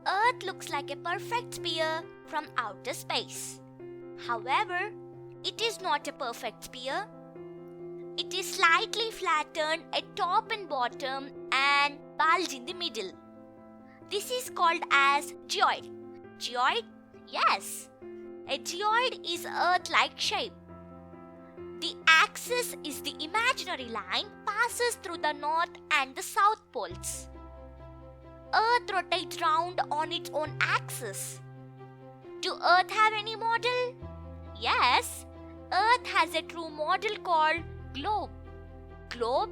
Earth looks like a perfect sphere from outer space. However, it is not a perfect sphere. It is slightly flattened at top and bottom and bulge in the middle. This is called as geoid. Geoid? Yes. A geoid is Earth-like shape. The axis is the imaginary line passes through the north and the south poles. Earth rotates round on its own axis. Do Earth have any model? Yes, Earth has a true model called globe. Globe?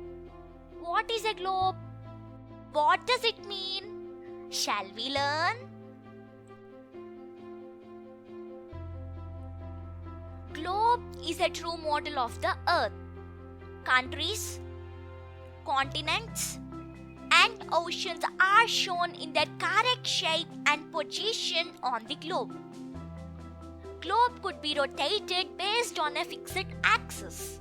What is a globe? What does it mean? Shall we learn? Globe is a true model of the Earth. Countries, continents, and oceans are shown in their correct shape and position on the globe. Globe could be rotated based on a fixed axis.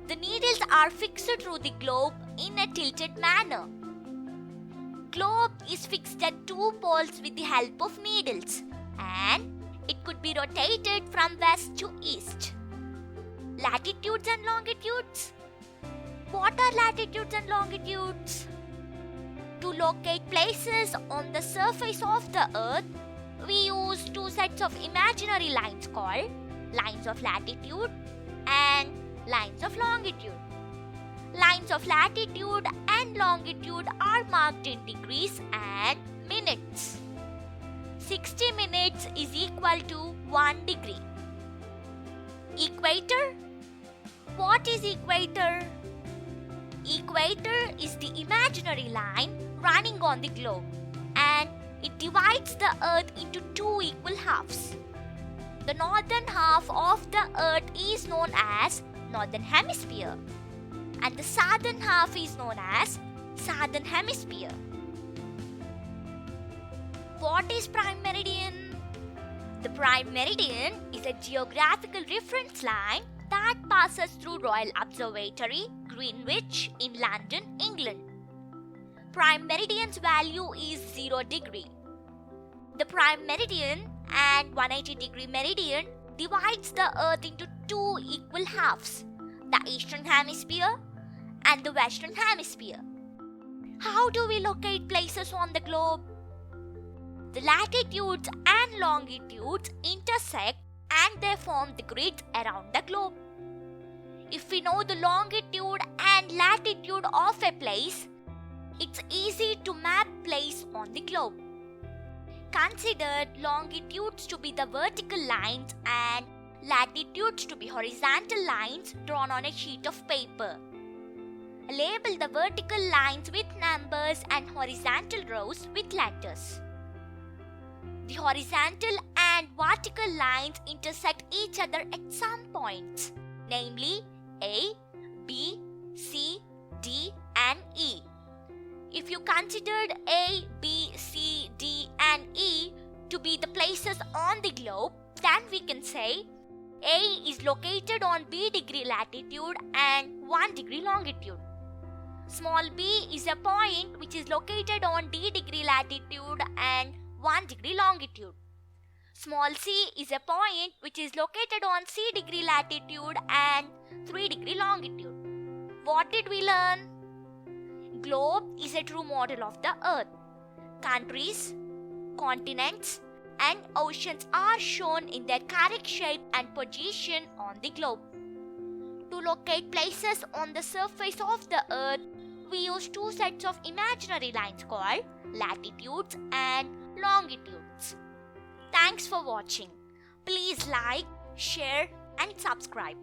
The needles are fixed through the globe in a tilted manner. Globe is fixed at two poles with the help of needles, and it could be rotated from west to east. Latitudes and longitudes. What are latitudes and longitudes? To locate places on the surface of the Earth, we use two sets of imaginary lines called lines of latitude and lines of longitude. Lines of latitude and longitude are marked in degrees and minutes. 60 minutes is equal to 1 degree. Equator? What is equator? Equator is the imaginary line running on the globe, and it divides the Earth into two equal halves. The northern half of the Earth is known as Northern Hemisphere, and the southern half is known as Southern Hemisphere. What is prime meridian? The prime meridian is a geographical reference line that passes through Royal Observatory, Greenwich in London, England. Prime meridian's value is 0 degree. The prime meridian and 180-degree meridian divides the Earth into two equal halves, the Eastern Hemisphere and the Western Hemisphere. How do we locate places on the globe? The latitudes and longitudes intersect and they form the grids around the globe. If we know the longitude and latitude of a place, it's easy to map place on the globe. Consider longitudes to be the vertical lines and latitudes to be horizontal lines drawn on a sheet of paper. Label the vertical lines with numbers and horizontal rows with letters. The horizontal and vertical lines intersect each other at some points, namely A, B, C, D, and E. If you considered A, B, C, D, and E to be the places on the globe, then we can say A is located on B degree latitude and 1 degree longitude. Small b is a point which is located on D degree latitude and 1 degree longitude. Small c is a point which is located on C degree latitude and 3 degree longitude. What did we learn? Globe is a true model of the Earth. Countries, continents, and oceans are shown in their correct shape and position on the globe. To locate places on the surface of the Earth, we use two sets of imaginary lines called latitudes and longitudes. Thanks for watching. Please like, share, and subscribe.